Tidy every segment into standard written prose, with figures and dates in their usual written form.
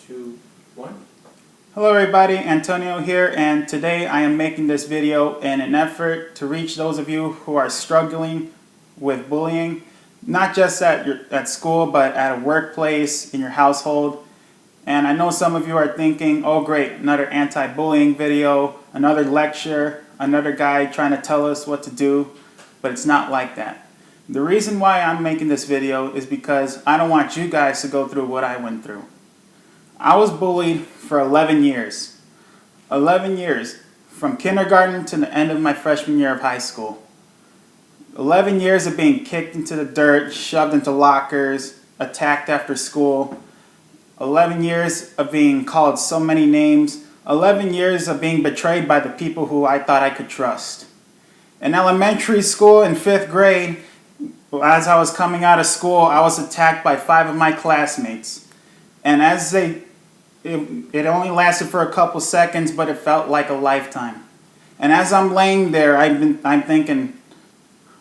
2, 1. Hello everybody, Antonio here, and today I am making this video in an effort to reach those of you who are struggling with bullying, not just at school, but at a workplace, in your household. And I know some of you are thinking, oh great, another anti-bullying video, another lecture, another guy trying to tell us what to do, but it's not like that. The reason why I'm making this video is because I don't want you guys to go through what I went through. I was bullied for 11 years. 11 years, from kindergarten to the end of my freshman year of high school. 11 years of being kicked into the dirt, shoved into lockers, attacked after school. 11 years of being called so many names. 11 years of being betrayed by the people who I thought I could trust. In elementary school, in 5th grade, as I was coming out of school, I was attacked by 5 of my classmates. And it only lasted for a couple seconds, but it felt like a lifetime. And as I'm laying there, I'm thinking,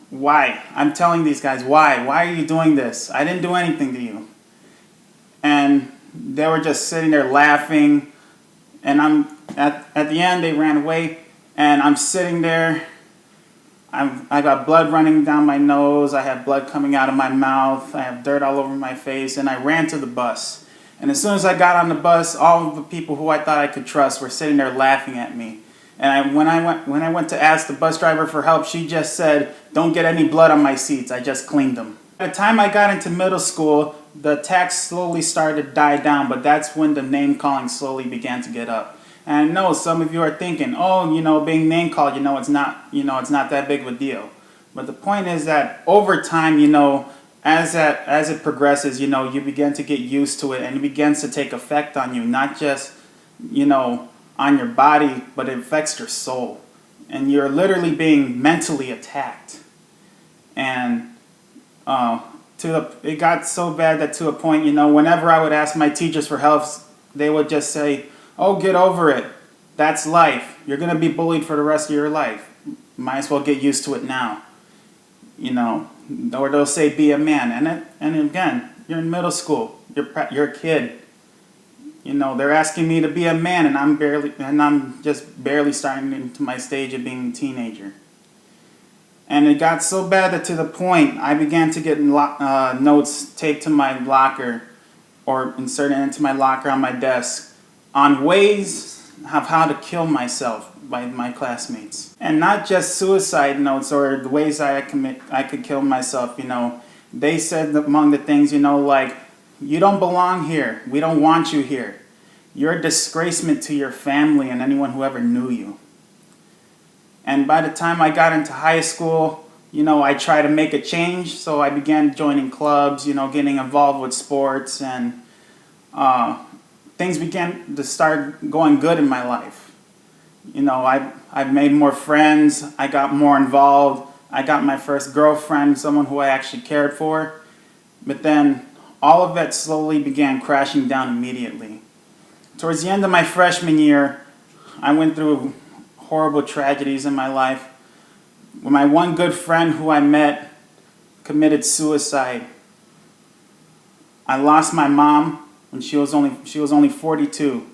why? I'm telling these guys, why? Why are you doing this? I didn't do anything to you. And they were just sitting there laughing. And at the end, they ran away. And I'm sitting there. I got blood running down my nose. I have blood coming out of my mouth. I have dirt all over my face. And I ran to the bus. And as soon as I got on the bus, all of the people who I thought I could trust were sitting there laughing at me. And when I went to ask the bus driver for help, she just said, "Don't get any blood on my seats. I just cleaned them." By the time I got into middle school, the attacks slowly started to die down, but that's when the name calling slowly began to get up. And I know some of you are thinking, oh, being name called, it's not that big of a deal. But the point is that over time, as it progresses, you begin to get used to it, and it begins to take effect on you, not just, on your body, but it affects your soul. And you're literally being mentally attacked. And it got so bad that to a point, whenever I would ask my teachers for help, they would just say, oh, get over it. That's life. You're going to be bullied for the rest of your life. Might as well get used to it now. Or they'll say, be a man. And again, you're in middle school. You're a kid. They're asking me to be a man, and I'm just barely starting into my stage of being a teenager. And it got so bad that to the point I began to get notes taped to my locker or inserted into my locker on my desk on ways of how to kill myself by my classmates. And not just suicide notes or the ways I could kill myself, They said among the things, like, you don't belong here. We don't want you here. You're a disgracement to your family and anyone who ever knew you. And by the time I got into high school, I tried to make a change. So I began joining clubs, getting involved with sports, and things began to start going good in my life. I've made more friends. I got more involved. I got my first girlfriend, someone who I actually cared for. But then all of that slowly began crashing down immediately. Towards the end of my freshman year, I went through horrible tragedies in my life. My one good friend who I met committed suicide. I lost my mom when she was only 42.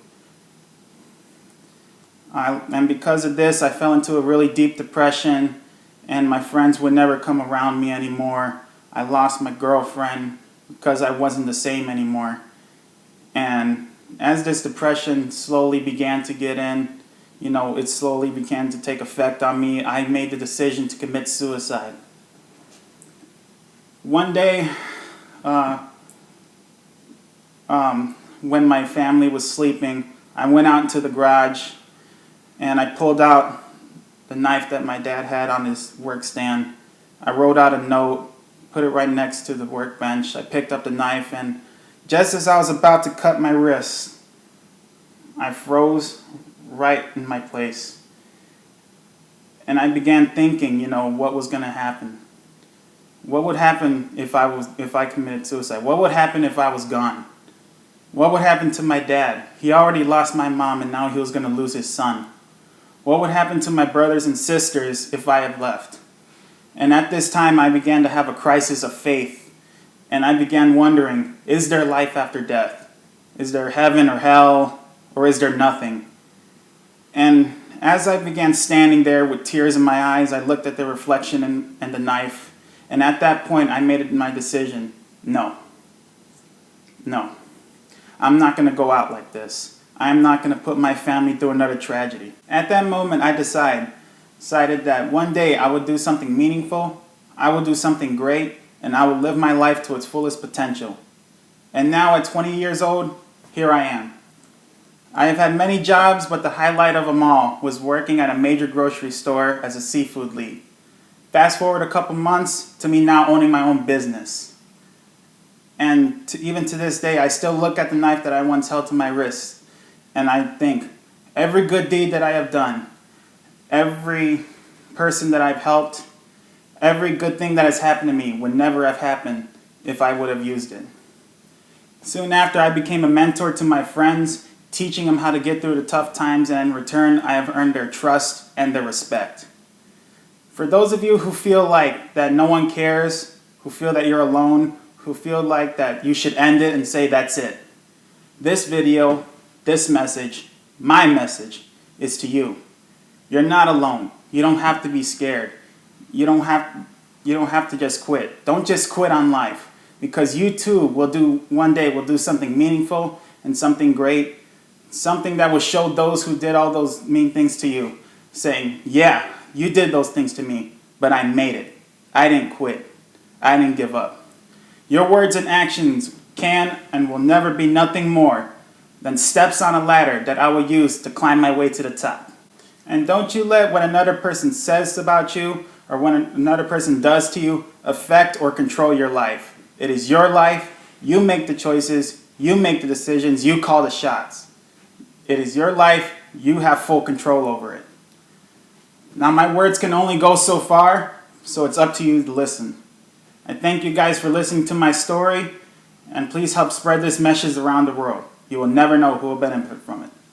And because of this, I fell into a really deep depression, and my friends would never come around me anymore. I lost my girlfriend because I wasn't the same anymore. And as this depression slowly began to get in, it slowly began to take effect on me. I made the decision to commit suicide. One day, when my family was sleeping, I went out into the garage and I pulled out the knife that my dad had on his work stand. I wrote out a note, put it right next to the workbench. I picked up the knife, and just as I was about to cut my wrist, I froze right in my place. And I began thinking, what was going to happen. What would happen if I committed suicide? What would happen if I was gone? What would happen to my dad? He already lost my mom, and now he was going to lose his son. What would happen to my brothers and sisters if I had left? And at this time, I began to have a crisis of faith. And I began wondering, is there life after death? Is there heaven or hell, or is there nothing? And as I began standing there with tears in my eyes, I looked at the reflection in the knife. And at that point, I made my decision. No. No. I'm not going to go out like this. I'm not going to put my family through another tragedy. At that moment, I decided that one day I would do something meaningful, I would do something great, and I would live my life to its fullest potential. And now at 20 years old, here I am. I have had many jobs, but the highlight of them all was working at a major grocery store as a seafood lead. Fast forward a couple months to me now owning my own business. And even to this day, I still look at the knife that I once held to my wrist, and I think, every good deed that I have done, every person that I've helped, every good thing that has happened to me would never have happened if I would have used it. Soon after, I became a mentor to my friends, teaching them how to get through the tough times, and in return, I have earned their trust and their respect. For those of you who feel like that no one cares, who feel that you're alone, who feel like that you should end it and say that's it, this video, this message, my message, is to you. You're not alone. You don't have to be scared. You don't have to just quit. Don't just quit on life, because you too one day will do something meaningful and something great. Something that will show those who did all those mean things to you, saying, yeah, you did those things to me, but I made it. I didn't quit. I didn't give up. Your words and actions can and will never be nothing more than steps on a ladder that I will use to climb my way to the top. And don't you let what another person says about you or what another person does to you affect or control your life. It is your life. You make the choices. You make the decisions. You call the shots. It is your life. You have full control over it. Now, my words can only go so far, so it's up to you to listen. I thank you guys for listening to my story, and please help spread this message around the world. You will never know who will benefit from it.